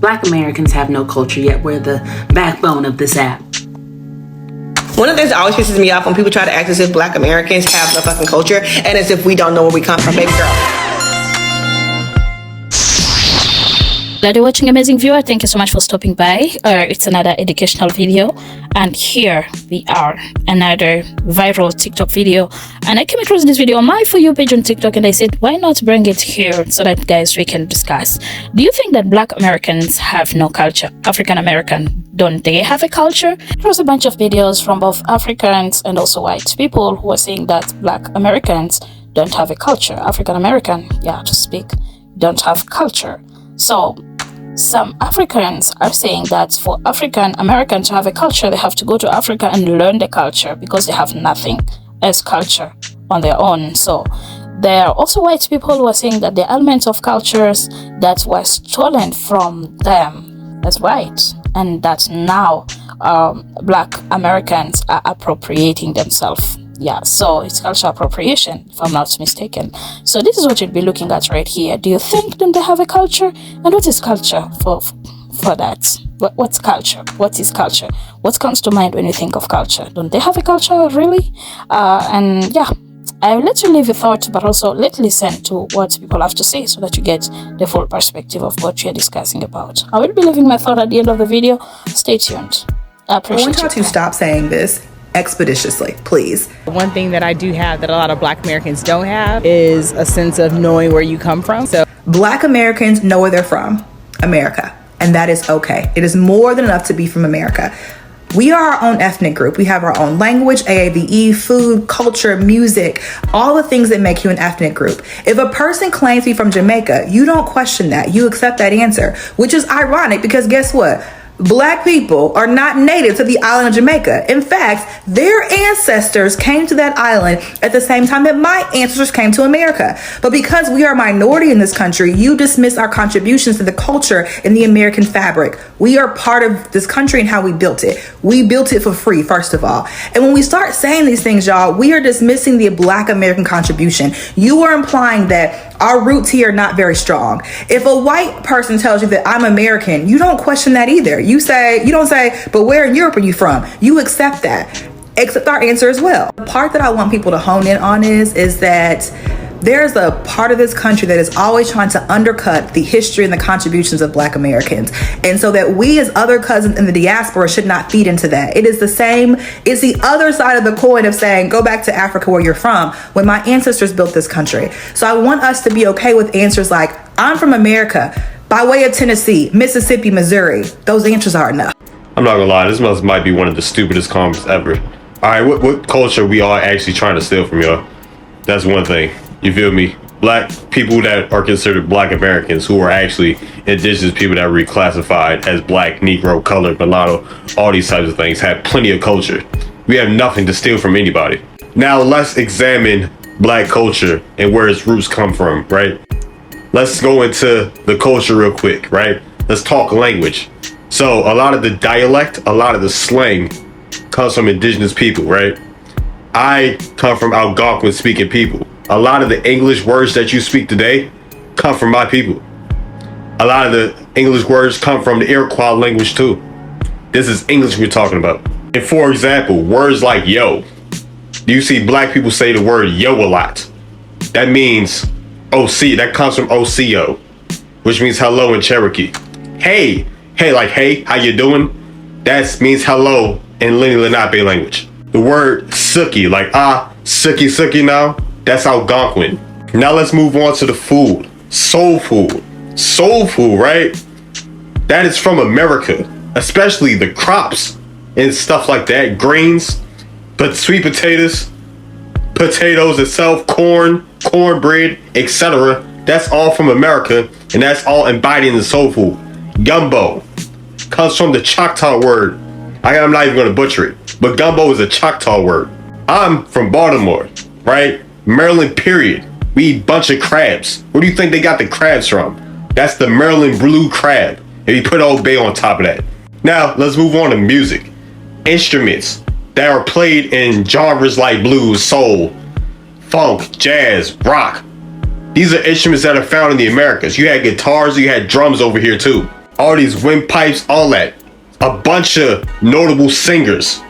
Black Americans have no culture, yet we're the backbone of this app. One of the things that always pisses me off when people try to act as if Black Americans have no fucking culture and as if we don't know where we come from, baby girl. Glad you're watching, amazing viewer. Thank you so much for stopping by. It's another educational video, and here we are, another viral TikTok video. And I came across this video on my For You page on TikTok, and I said, why not bring it here so that guys we can discuss. Do you think that Black Americans have no culture? African American, don't they have a culture? There was a bunch of videos from both Africans and also white people who are saying that Black Americans don't have a culture. African American, yeah, to speak, don't have culture. So some Africans are saying that for African Americans to have a culture, they have to go to Africa and learn the culture because they have nothing as culture on their own. So there are also white people who are saying that the elements of cultures that were stolen from them as white, and that now Black Americans are appropriating themselves. Yeah, so it's cultural appropriation, if I'm not mistaken. So this is what you'd be looking at right here. Do you think that they have a culture? And what is culture for that? What's culture? What is culture? What comes to mind when you think of culture? Don't they have a culture, really? And yeah, I'll let you leave your thoughts, but also let's listen to what people have to say so that you get the full perspective of what we're discussing about. I will be leaving my thought at the end of the video. Stay tuned. I want y'all to stop saying this expeditiously, please. One thing that I do have that a lot of Black Americans don't have is a sense of knowing where you come from. So Black Americans know where they're from, America, and that is okay. It is more than enough to be from America. We are our own ethnic group. We have our own language, AAVE, food, culture, music, all the things that make you an ethnic group. If a person claims to be from Jamaica, you don't question that. You accept that answer, which is ironic because guess what? Black people are not native to the island of Jamaica. In fact, their ancestors came to that island at the same time that my ancestors came to America. But because we are a minority in this country, you dismiss our contributions to the culture and the American fabric. We are part of this country and how we built it. We built it for free, first of all. And when we start saying these things, y'all, we are dismissing the Black American contribution. You are implying that our roots here are not very strong. If a white person tells you that I'm American, you don't question that either. You don't say, but where in Europe are you from? You accept that. Accept our answer as well. The part that I want people to hone in on is that there's a part of this country that is always trying to undercut the history and the contributions of Black Americans. And so that we as other cousins in the diaspora should not feed into that. It is the same, it's the other side of the coin of saying, go back to Africa where you're from, when my ancestors built this country. So I want us to be okay with answers like, I'm from America, by way of Tennessee, Mississippi, Missouri. Those answers are enough. I'm not gonna lie, this might be one of the stupidest comments ever. All right, what culture we are actually trying to steal from y'all? That's one thing. You feel me? Black people that are considered Black Americans, who are actually indigenous people that are reclassified as Black, Negro, colored, mulatto, all these types of things, have plenty of culture. We have nothing to steal from anybody. Now let's examine Black culture and where its roots come from, right? Let's go into the culture real quick, right? Let's talk language. So a lot of the dialect, a lot of the slang comes from indigenous people, right? I come from Algonquin speaking people. A lot of the English words that you speak today come from my people. A lot of the English words come from the Iroquois language too. This is English we're talking about. And for example, words like yo. You see Black people say the word yo a lot. That means OC, that comes from OCO, which means hello in Cherokee. Hey, like hey, how you doing? That means hello in Lenni Lenape language. The word suki, like suki now, that's Algonquin. Now let's move on to the food. Soul food. Soul food, right? That is from America, especially the crops and stuff like that. Grains, but sweet potatoes itself, cornbread, etc. That's all from America, and that's all embodied in the soul food. Gumbo comes from the Choctaw word. I'm not even gonna butcher it, but gumbo is a Choctaw word. I'm from Baltimore, right? Maryland, period. We eat a bunch of crabs. Where do you think they got the crabs from? That's the Maryland blue crab. And you put Old Bay on top of that. Now, let's move on to music. Instruments that are played in genres like blues, soul, funk, jazz, rock. These are instruments that are found in the Americas. You had guitars, you had drums over here too. all these windpipes, all that. A bunch of notable singers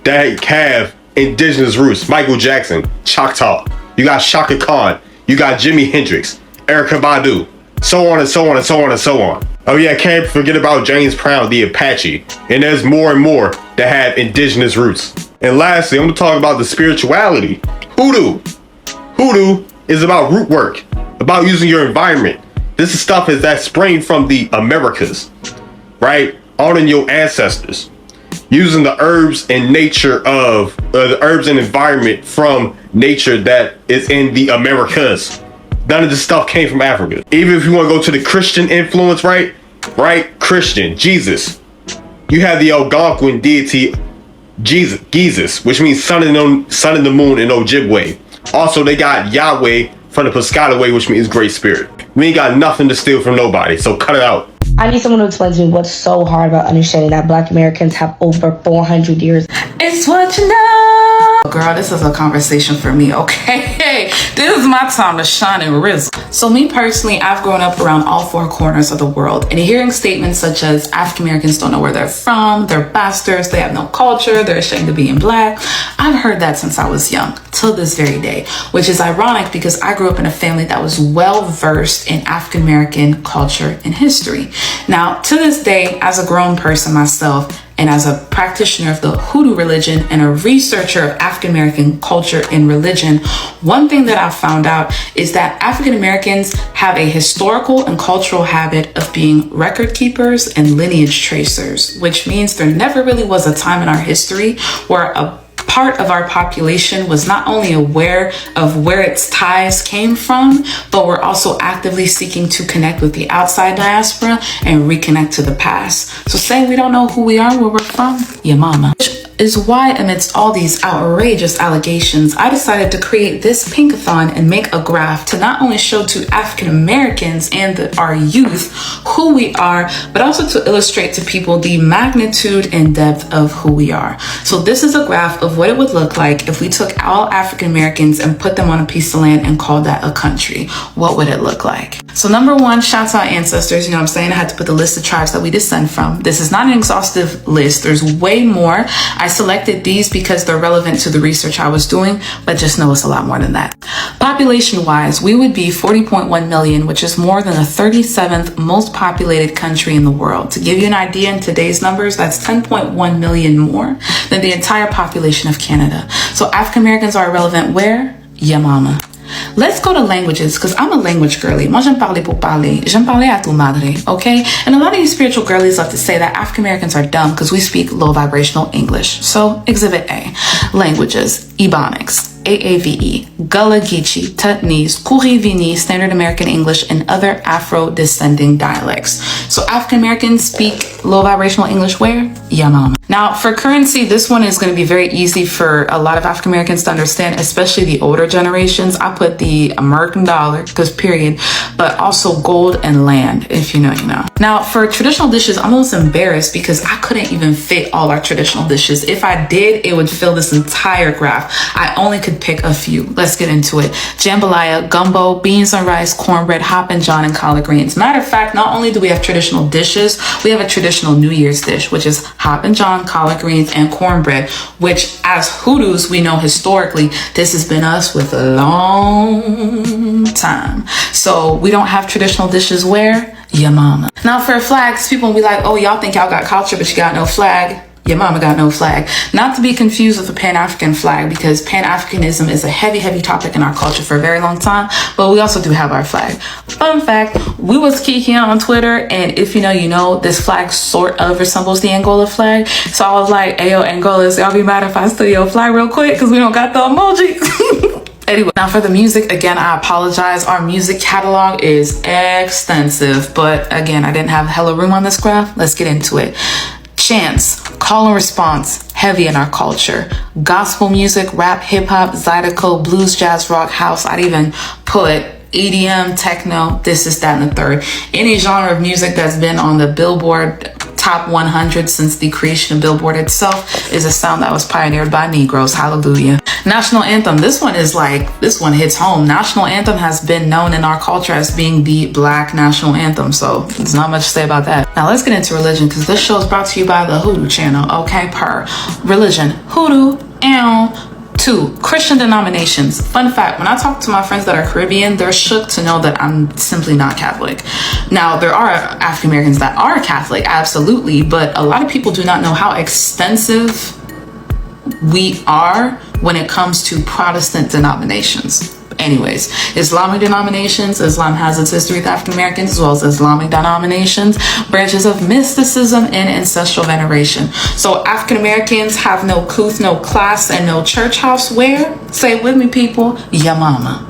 that have indigenous roots. Michael Jackson, Choctaw. You got Shaka Khan. You got Jimi Hendrix, Erykah Badu, so on and so on and so on and so on. Oh yeah, can't forget about James Brown, the Apache. And there's more and more that have indigenous roots. And lastly, I'm gonna talk about the spirituality. Hoodoo. Hoodoo is about root work, about using your environment. This is stuff that sprang from the Americas, right? Honoring your ancestors. Using the herbs and nature of the herbs and environment from nature that is in the Americas. None of this stuff came from Africa. Even if you want to go to the Christian influence, right? Christian, Jesus. You have the Algonquin deity, Jesus, which means sun in the moon in Ojibwe. Also, they got Yahweh from the Piscataway, which means great spirit. We ain't got nothing to steal from nobody, so cut it out. I need someone to explain to me what's so hard about understanding that Black Americans have over 400 years. It's what you know. Girl, this is a conversation for me, okay? This is my time to shine and risk. So me personally, I've grown up around all four corners of the world and hearing statements such as African Americans don't know where they're from, they're bastards, they have no culture, they're ashamed of being Black. I've heard that since I was young, till this very day, which is ironic because I grew up in a family that was well versed in African American culture and history. Now, to this day, as a grown person myself, and as a practitioner of the Hoodoo religion and a researcher of African American culture and religion, one thing that I've found out is that African Americans have a historical and cultural habit of being record keepers and lineage tracers, which means there never really was a time in our history where a part of our population was not only aware of where its ties came from, but we're also actively seeking to connect with the outside diaspora and reconnect to the past. So saying we don't know who we are, where we're from, your mama. Which is why amidst all these outrageous allegations, I decided to create this Pinkathon and make a graph to not only show to African Americans and our youth who we are, but also to illustrate to people the magnitude and depth of who we are. So this is a graph of what it would look like if we took all African Americans and put them on a piece of land and called that a country. What would it look like? So number one, shouts out ancestors. You know what I'm saying? I had to put the list of tribes that we descend from. This is not an exhaustive list. There's way more. I selected these because they're relevant to the research I was doing, but just know it's a lot more than that. Population wise, we would be 40.1 million, which is more than the 37th most populated country in the world. To give you an idea in today's numbers, that's 10.1 million more than the entire population of Canada. So African Americans are relevant where? Ya mama. Let's go to languages, because I'm a language girly. Moi, j'aime parler pour parler. J'aime parler à tu madre, okay? And a lot of you spiritual girlies love to say that African Americans are dumb because we speak low vibrational English. So, Exhibit A. Languages. Ebonics. AAVE, Gullah Geechee, Tutnese, Kurivini, Standard American English, and other Afro-descending dialects. So African Americans speak low vibrational English where? Ya mama. Now for currency, this one is going to be very easy for a lot of African Americans to understand, especially the older generations. I put the American dollar, because period, but also gold and land, if you know, you know. Now for traditional dishes, I'm almost embarrassed because I couldn't even fit all our traditional dishes. If I did, it would fill this entire graph. I only could pick a few. Let's get into it. Jambalaya, gumbo, beans and rice, cornbread, hoppin' john, and collard greens. Matter of fact, not only do we have traditional dishes, we have a traditional New Year's dish, which is hoppin' john, collard greens, and cornbread, which as Hoodoos, we know historically, this has been us with a long time. So we don't have traditional dishes where? Ya mama. Now for flags, people will be like, oh, y'all think y'all got culture, but you got no flag. Your mama got no flag. Not to be confused with the Pan-African flag, because Pan-Africanism is a heavy topic in our culture for a very long time, but we also do have our flag. Fun fact, we was kikiing on Twitter, and if you know, you know, this flag sort of resembles the Angola flag. So I was like, ayo, Angolas, y'all be mad if I steal your flag real quick, because we don't got the emoji. Anyway, now for the music, again, I apologize. Our music catalog is extensive, but again, I didn't have hella room on this graph. Let's get into it. Chants, call and response, heavy in our culture. Gospel music, rap, hip hop, zydeco, blues, jazz, rock, house. I'd even put EDM, techno, this, that, and the third. Any genre of music that's been on the Billboard top 100 since the creation of Billboard itself, is a sound that was pioneered by Negroes. Hallelujah. National anthem. This one hits home. National anthem has been known in our culture as being the Black national anthem. So there's not much to say about that. Now let's get into religion, because this show is brought to you by the Hoodoo channel. Okay, per religion. Hoodoo. 2, Christian denominations. Fun fact, when I talk to my friends that are Caribbean, they're shook to know that I'm simply not Catholic. Now, there are African Americans that are Catholic, absolutely, but a lot of people do not know how extensive we are when it comes to Protestant denominations. Anyways, Islamic denominations, Islam has its history with African Americans, as well as Islamic denominations, branches of mysticism and ancestral veneration. So African Americans have no couth, no class, and no church house where, say it with me people, ya mama.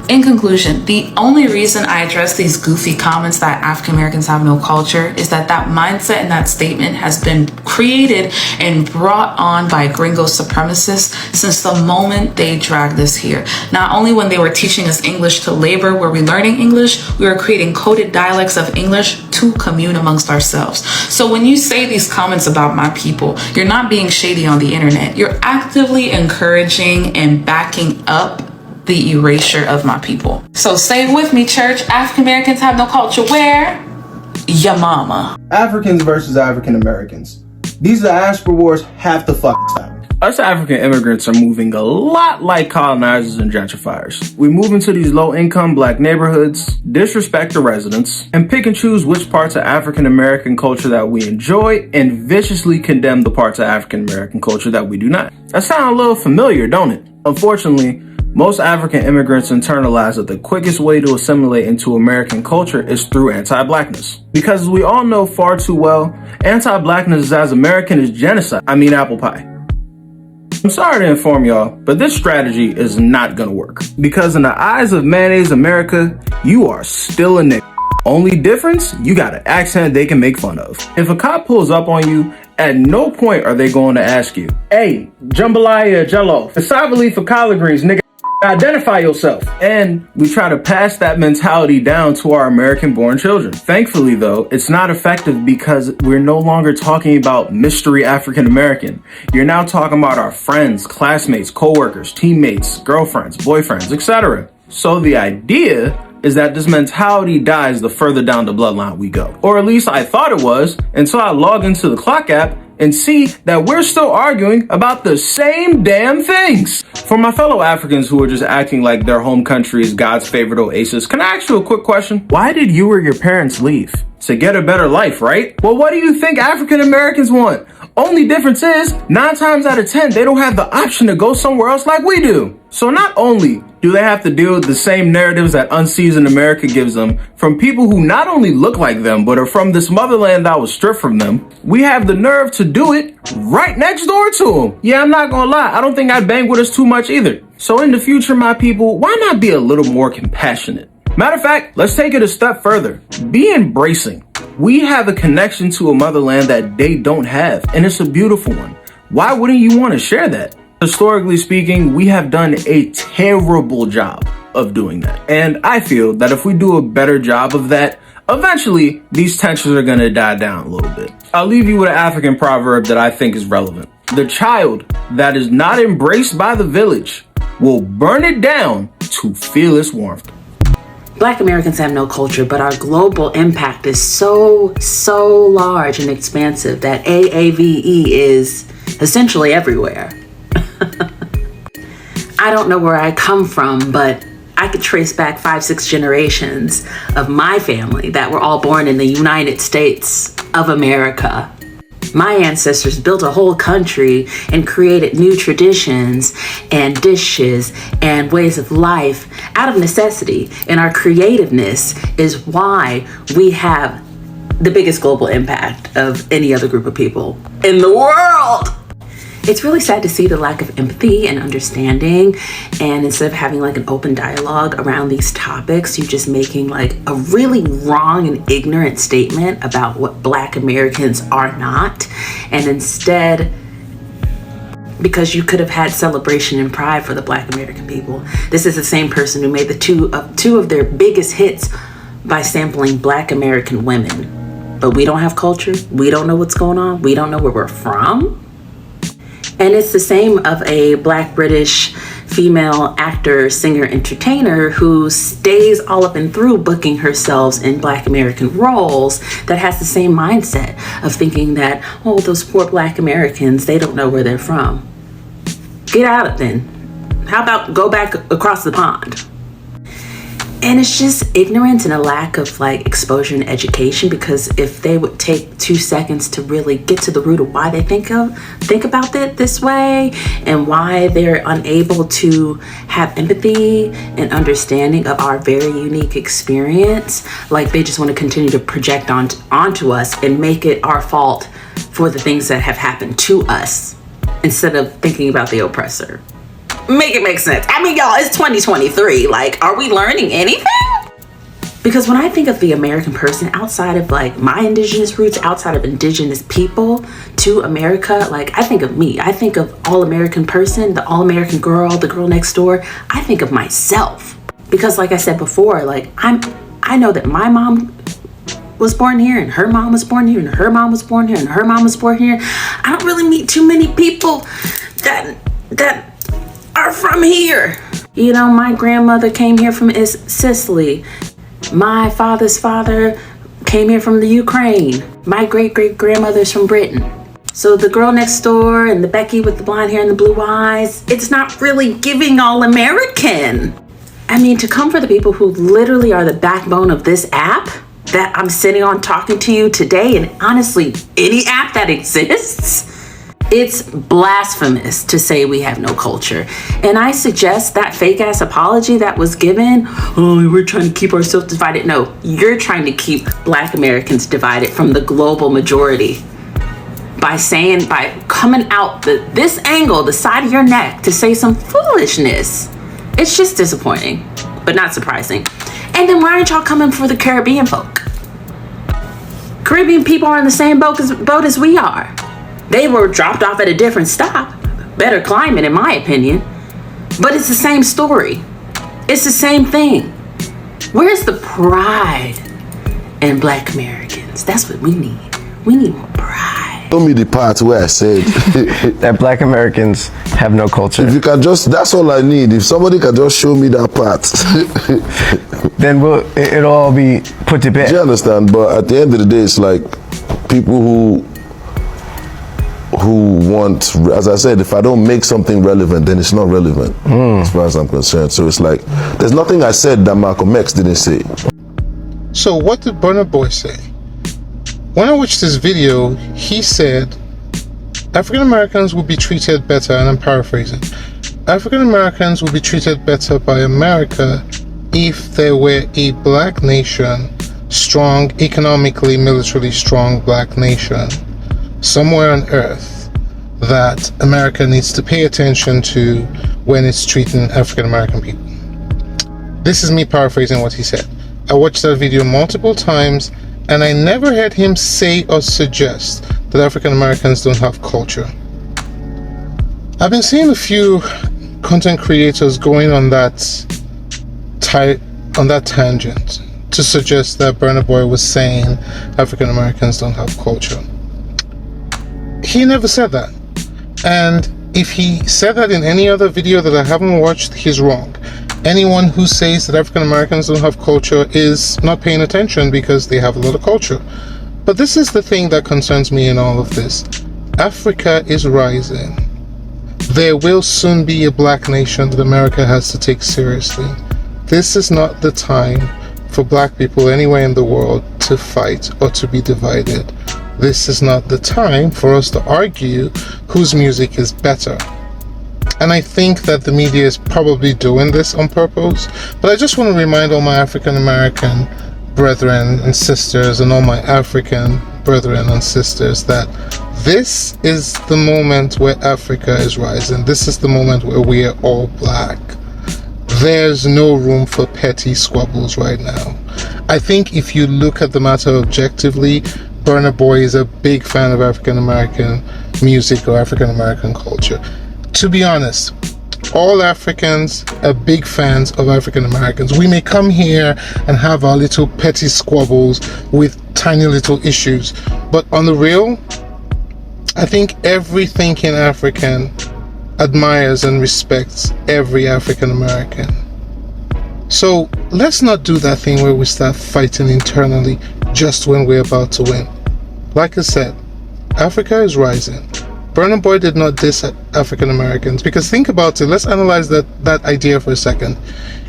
In conclusion, the only reason I address these goofy comments that African Americans have no culture is that mindset and that statement has been created and brought on by gringo supremacists since the moment they dragged us here. Not only when they were teaching us English to labor, were we learning English, we were creating coded dialects of English to commune amongst ourselves. So when you say these comments about my people, you're not being shady on the internet. You're actively encouraging and backing up the erasure of my people. So say it with me, church. African Americans have no culture where? Ya mama. Africans versus African Americans. These diaspora wars have to stop. Us African immigrants are moving a lot like colonizers and gentrifiers. We move into these low-income Black neighborhoods, disrespect the residents, and pick and choose which parts of African American culture that we enjoy and viciously condemn the parts of African American culture that we do not. That sounds a little familiar, don't it? Unfortunately, most African immigrants internalize that the quickest way to assimilate into American culture is through anti-Blackness. Because as we all know far too well, anti-Blackness as American is genocide. I mean apple pie. I'm sorry to inform y'all, but this strategy is not gonna work. Because in the eyes of Mayonnaise America, you are still a nigga. Only difference, you got an accent they can make fun of. If a cop pulls up on you, at no point are they going to ask you, hey, jambalaya jello, cassava leaf for collard greens, nigga. Identify yourself. And we try to pass that mentality down to our American-born children. Thankfully, though, it's not effective because we're no longer talking about mystery African American. You're now talking about our friends, classmates, co-workers, teammates, girlfriends, boyfriends, etc. So the idea is that this mentality dies the further down the bloodline we go. Or at least I thought it was until I logged into the Clock app and see that we're still arguing about the same damn things. For my fellow Africans who are just acting like their home country is God's favorite oasis, can I ask you a quick question? Why did you or your parents leave? To get a better life, right? Well, what do you think African Americans want? Only difference is, 9 times out of 10, they don't have the option to go somewhere else like we do. So not only do they have to deal with the same narratives that unseasoned America gives them from people who not only look like them, but are from this motherland that was stripped from them, we have the nerve to do it right next door to them. Yeah, I'm not gonna lie, I don't think I'd bang with us too much either. So in the future, my people, why not be a little more compassionate? Matter of fact, let's take it a step further. Be embracing. We have a connection to a motherland that they don't have, and it's a beautiful one. Why wouldn't you want to share that? Historically speaking, we have done a terrible job of doing that. And I feel that if we do a better job of that, eventually these tensions are going to die down a little bit. I'll leave you with an African proverb that I think is relevant. The child that is not embraced by the village will burn it down to feel its warmth. Black Americans have no culture, but our global impact is so large and expansive that AAVE is essentially everywhere. I don't know where I come from, but I could trace back 5-6 generations of my family that were all born in the United States of America. My ancestors built a whole country and created new traditions and dishes and ways of life out of necessity. And our creativeness is why we have the biggest global impact of any other group of people in the world. It's really sad to see the lack of empathy and understanding, and instead of having like an open dialogue around these topics, you're just making like a really wrong and ignorant statement about what Black Americans are not. And instead, because you could have had celebration and pride for the Black American people, this is the same person who made two of their biggest hits by sampling Black American women. but we don't have culture. We don't know what's going on. We don't know where we're from. And it's the same of a Black British female actor, singer, entertainer who stays all up and through booking herself in Black American roles, that has the same mindset of thinking that, oh, those poor Black Americans, they don't know where they're from. Get out of it then. How about go back across the pond? And it's just ignorance and a lack of like exposure and education, because if they would take 2 seconds to really get to the root of why they think about it this way, and why they're unable to have empathy and understanding of our very unique experience, like they just want to continue to project onto us and make it our fault for the things that have happened to us, instead of thinking about the oppressor. Make it make sense. I mean, y'all, it's 2023. Like, are we learning anything? Because when I think of the American person, outside of like my indigenous roots, outside of indigenous people to America, like I think of me. I think of all-American person, the all-American girl, the girl next door. I think of myself. Because like I said before, like I know that my mom was born here, and her mom was born here, and her mom was born here, and her mom was born here. I don't really meet too many people that are from here. You know, my grandmother came here from Sicily. My father's father came here from the Ukraine. My great-great-grandmother's from Britain. So the girl next door and the Becky with the blonde hair and the blue eyes, it's not really giving all American. I mean, to come for the people who literally are the backbone of this app that I'm sitting on talking to you today, and honestly, any app that exists, it's blasphemous to say we have no culture. And I suggest that fake ass apology that was given, oh, we're trying to keep ourselves divided. No, you're trying to keep Black Americans divided from the global majority by coming out this angle, the side of your neck, to say some foolishness. It's just disappointing, but not surprising. And then why aren't y'all coming for the Caribbean folk? Caribbean people are in the same boat as we are. They were dropped off at a different stop. Better climate, in my opinion. But it's the same story. It's the same thing. Where's the pride in Black Americans? That's what we need. We need more pride. Show me the part where I said that Black Americans have no culture. If you can just, that's all I need. If somebody can just show me that part, then it'll all be put to bed. Do you understand? But at the end of the day, it's like people who want, as I said, if I don't make something relevant, then it's not relevant, as far as I'm concerned. So it's like, there's nothing I said that Malcolm X didn't say. So what did Burna Boy say? When I watched this video, he said, African Americans will be treated better, and I'm paraphrasing, African Americans will be treated better by America if there were a Black nation, strong, economically, militarily strong Black nation, somewhere on earth that America needs to pay attention to when it's treating African American people. This is me paraphrasing what he said. I watched that video multiple times, and I never heard him say or suggest that African Americans don't have culture. I've been seeing a few content creators going on that tangent to suggest that Burna Boy was saying African Americans don't have culture. He never said that. And if he said that in any other video that I haven't watched, he's wrong. Anyone who says that African Americans don't have culture is not paying attention, because they have a lot of culture. But this is the thing that concerns me in all of this. Africa is rising. There will soon be a Black nation that America has to take seriously. This is not the time for Black people anywhere in the world to fight or to be divided. This is not the time for us to argue whose music is better. And I think that the media is probably doing this on purpose. But I just want to remind all my African American brethren and sisters, and all my African brethren and sisters, that this is the moment where Africa is rising. This is the moment where we are all Black. There's no room for petty squabbles right now. I think if you look at the matter objectively, Burna Boy is a big fan of African American music or African American culture. To be honest, all Africans are big fans of African Americans. We may come here and have our little petty squabbles with tiny little issues. But on the real, I think every thinking African admires and respects every African American. So let's not do that thing where we start fighting internally just when we're about to win. Like I said, Africa is rising. Burna Boy did not diss African Americans, because think about it, let's analyze that idea for a second.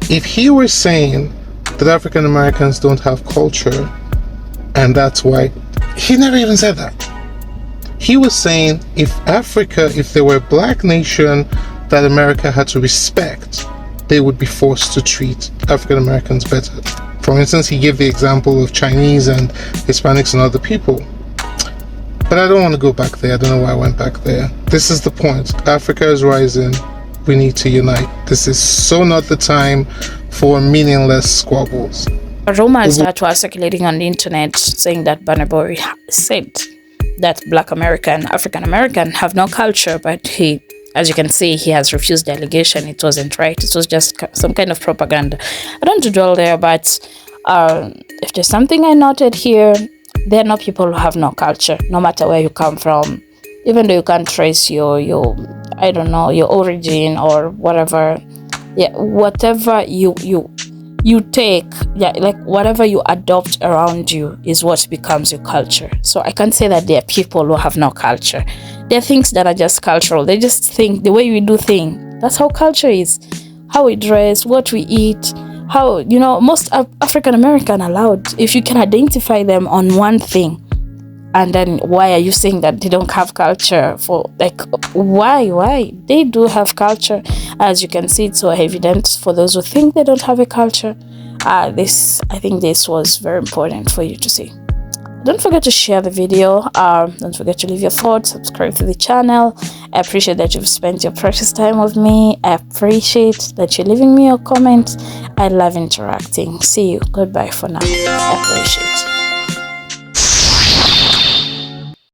If he were saying that African Americans don't have culture, and that's why, he never even said that. He was saying if there were a black nation that America had to respect, they would be forced to treat African Americans better. For instance, he gave the example of Chinese and Hispanics and other people. But I don't want to go back there. I don't know why I went back there. This is the point. Africa is rising. We need to unite. This is so not the time for meaningless squabbles. Rumors that were circulating on the internet saying that Burna Boy said that Black American, African American have no culture, but he, as you can see, he has refused the allegation. It wasn't right. It was just some kind of propaganda. I don't want to dwell there, but if there's something I noted here, there are no people who have no culture, no matter where you come from. Even though you can't trace your I don't know, your origin or whatever. Yeah, whatever you take, yeah, like whatever you adopt around you is what becomes your culture. So I can't say that there are people who have no culture. There are things that are just cultural. They just think the way we do things. That's how culture is. How we dress, what we eat, how, you know, most African American are loud. If you can identify them on one thing, and then why are you saying that they don't have culture? For like, why? They do have culture. As you can see, it's so evident for those who think they don't have a culture. I think this was very important for you to see. Don't forget to share the video. Don't forget to leave your thoughts, subscribe to the channel. I appreciate that you've spent your precious time with me. I appreciate that you're leaving me your comments. I love interacting. See you. Goodbye for now. I appreciate it.